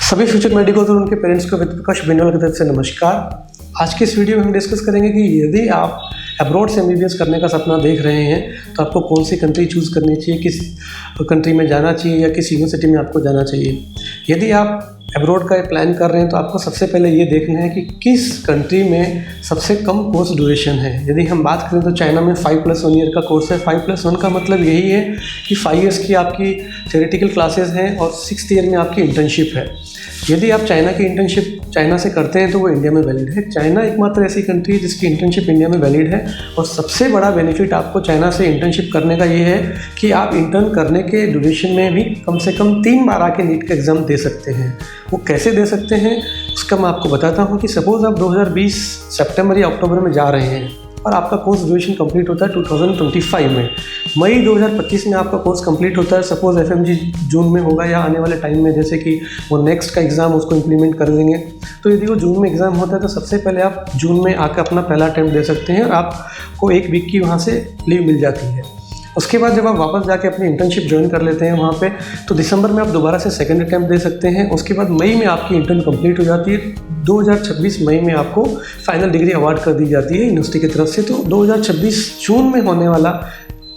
सभी future medicals और उनके पेरेंट्स को वेद प्रकाश बेनिवाल की तरफ से नमस्कार। आज के इस वीडियो में हम डिस्कस करेंगे कि यदि आप अब्रॉड से MBBS करने का सपना देख रहे हैं तो आपको कौन सी कंट्री चूज़ करनी चाहिए, किस कंट्री में जाना चाहिए या किस यूनिवर्सिटी में आपको जाना चाहिए। यदि आप अब्रॉड का प्लान कर रहे हैं तो आपको सबसे पहले ये देखना है कि किस कंट्री में सबसे कम कोर्स ड्यूरेशन है। यदि हम बात करें तो चाइना में 5+1 ईयर का कोर्स है। 5+1 का मतलब यही है कि 5 इयर्स की आपकी थ्योरेटिकल क्लासेस हैं और 6th ईयर में आपकी इंटर्नशिप है। यदि आप चाइना की इंटर्नशिप चाइना से करते हैं तो वो इंडिया में वैलिड है। चाइना एकमात्र ऐसी कंट्री है जिसकी इंटर्नशिप इंडिया में वैलिड है। और सबसे बड़ा बेनिफिट आपको चाइना से इंटर्नशिप करने का ये है कि आप इंटर्न करने के ड्यूरेशन में भी कम से कम 3 बार आके नीट का एग्ज़ाम दे सकते हैं। वो कैसे दे सकते हैं उसका मैं आपको बताता हूँ कि सपोज़ आप 2020 सितंबर या अक्टूबर में जा रहे हैं और आपका कोर्स ड्यूरेशन कंप्लीट होता है 2025 में। मई 2025 में आपका कोर्स कंप्लीट होता है। सपोज़ FMG जून में होगा या आने वाले टाइम में जैसे कि वो नेक्स्ट का एग्ज़ाम उसको इम्प्लीमेंट कर देंगे। तो यदि वो जून में एग्ज़ाम होता है तो सबसे पहले आप जून में आकर अपना पहला अटैम्प्ट दे सकते हैं और आपको 1 वीक की वहाँ से लीव मिल जाती है। उसके बाद जब आप वापस जाके अपनी इंटर्नशिप ज्वाइन कर लेते हैं वहाँ पे तो दिसंबर में आप दोबारा से सेकंड अटैम्प्ट दे सकते हैं। उसके बाद मई में आपकी इंटर्न कंप्लीट हो जाती है। 2026 मई में आपको फाइनल डिग्री अवार्ड कर दी जाती है यूनिवर्सिटी की तरफ से। तो 2026 जून में होने वाला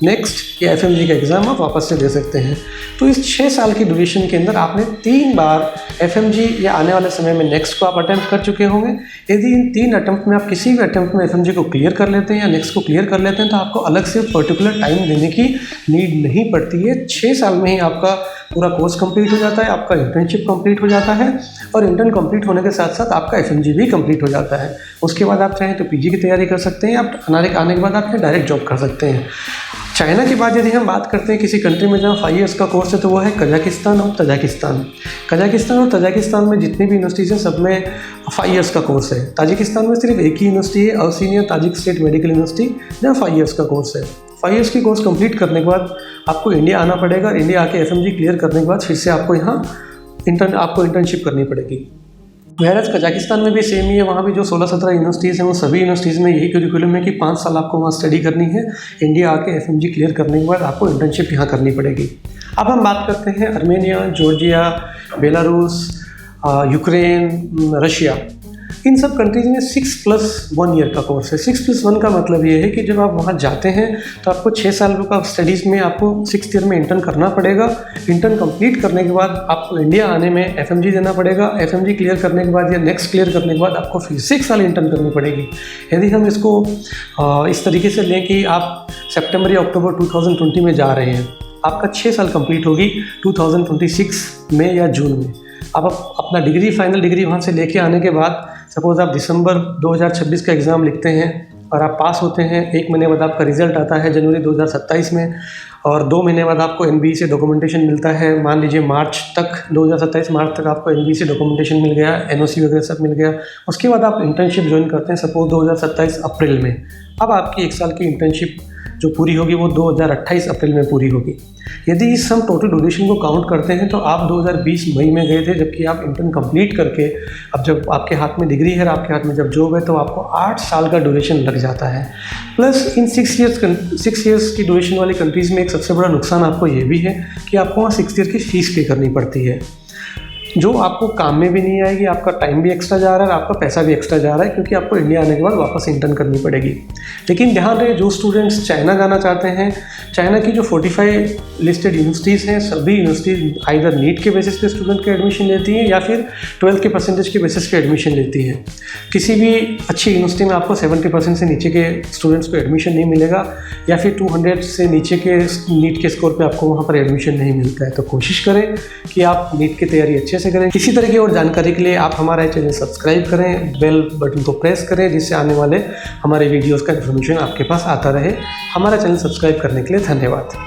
नेक्स्ट या FMG का एग्ज़ाम आप वापस से दे सकते हैं। तो इस 6 साल की ड्यूरेशन के अंदर आपने 3 बार FMG या आने वाले समय में नेक्स्ट को आप अटैम्प्ट कर चुके होंगे। यदि इन 3 अटैम्प्ट में आप किसी भी अटैम्प्ट में FMG को क्लियर कर लेते हैं या नेक्स्ट को क्लियर कर लेते हैं तो आपको अलग से पर्टिकुलर टाइम देने की नीड नहीं पड़ती है। 6 साल में ही आपका पूरा कोर्स कंप्लीट हो जाता है, आपका इंटर्नशिप कंप्लीट हो जाता है और इंटर्न कंप्लीट होने के साथ साथ आपका FMG भी कंप्लीट हो जाता है। उसके बाद आप चाहें तो PG की तैयारी कर सकते हैं। आप आने के बाद आप डायरेक्ट जॉब कर सकते हैं। चाइना के बाद यदि हम बात करते हैं किसी कंट्री में जहाँ 5 इयर्स का कोर्स है तो वो है कजाकिस्तान और तजाकिस्तान। कजाकिस्तान और तजाकिस्तान में जितनी भी यूनिवर्सिटीज़ हैं सब में 5 इयर्स का कोर्स है। ताजिकिस्तान में सिर्फ एक ही यूनिवर्सिटी है और senior Tajik state medical university जहाँ 5 इयर्स का कोर्स है। 5 इयर्स की कोर्स कंप्लीट करने के बाद आपको इंडिया आना पड़ेगा और इंडिया आके FMG क्लियर करने के बाद फिर से आपको यहाँ इंटर्नशिप करनी पड़ेगी। वैराज कजाकिस्तान में भी सेम ही है। वहाँ भी जो 16-17 यूनिवर्सिटीज़ हैं वो सभी यूनिवर्सिटीज़ में यही करिकुलम है कि 5 साल आपको वहाँ स्टडी करनी है। इंडिया आके FMG क्लियर करने के बाद आपको इंटर्नशिप यहाँ करनी पड़ेगी। अब हम बात करते हैं Armenia, Georgia, Belarus, Ukraine, Russia. इन सब कंट्रीज़ में 6+1 ईयर का कोर्स है। 6+1 का मतलब ये है कि जब आप वहाँ जाते हैं तो आपको 6 साल का स्टडीज़ में आपको 6th ईयर में इंटर्न करना पड़ेगा। इंटर्न कंप्लीट करने के बाद आपको इंडिया आने में FMG देना पड़ेगा। FMG क्लियर करने के बाद या नेक्स्ट क्लियर करने के बाद आपको फिर से 1 साल इंटर्न करनी पड़ेगी। यदि हम इसको इस तरीके से लें कि आप सितंबर या अक्टूबर 2020 में जा रहे हैं, आपका 6 साल कंप्लीट होगी 2026 में या जून में। अब आप अपना फाइनल डिग्री वहाँ से लेके आने के बाद सपोज़ आप दिसंबर 2026 का एग्ज़ाम लिखते हैं और आप पास होते हैं। 1 महीने बाद आपका रिज़ल्ट आता है जनवरी 2027 में और 2 महीने बाद आपको NBE से डॉक्यूमेंटेशन मिलता है। मान लीजिए मार्च तक 2027 मार्च तक आपको NBE से डॉक्यूमेंटेशन मिल गया, NOC वगैरह सब मिल गया। उसके बाद आप इंटर्नशिप ज्वाइन करते हैं सपोज़ 2027 अप्रैल में। अब आपकी 1 साल की इंटर्नशिप जो पूरी होगी वो 2028 अप्रैल में पूरी होगी। यदि इस हम टोटल ड्यूरेशन को काउंट करते हैं तो आप 2020 मई में गए थे, जबकि आप इंटर्न कंप्लीट करके अब जब आपके हाथ में डिग्री है, आपके हाथ में जब जॉब है तो आपको 8 साल का ड्यूरेशन लग जाता है। प्लस इन 6 इयर्स की ड्यूरेशन वाली कंट्रीज़ में एक सबसे बड़ा नुकसान आपको ये भी है कि आपको वहाँ 6 ईयर की फ़ीस पे करनी पड़ती है, जो आपको काम में भी नहीं आएगी। आपका टाइम भी एक्स्ट्रा जा रहा है और आपका पैसा भी एक्स्ट्रा जा रहा है क्योंकि आपको इंडिया आने के बाद वापस इंटर्न करनी पड़ेगी। लेकिन ध्यान रहे जो स्टूडेंट्स चाइना जाना चाहते हैं, चाइना की जो 45 लिस्टेड यूनिवर्सिटीज़ हैं सभी यूनिवर्सिटीज़ आइदर नीट के बेसिस पे स्टूडेंट के एडमिशन लेती हैं या फिर 12 के परसेंटेज के बेसिस पे एडमिशन लेती हैं। किसी भी अच्छी यूनिवर्सिटी में आपको 70% से नीचे के स्टूडेंट्स को एडमिशन नहीं मिलेगा या फिर 200 से नीचे के नीट के स्कोर पे आपको वहाँ पर एडमिशन नहीं मिलता है। तो कोशिश करें कि आप नीट की तैयारी अच्छे से करें। इसी तरह की और जानकारी के लिए आप हमारा चैनल सब्सक्राइब करें, बेल बटन को प्रेस करें जिससे आने वाले हमारे वीडियोज़ का इन्फॉर्मेशन आपके पास आता रहे। हमारा चैनल सब्सक्राइब करने के लिए धन्यवाद।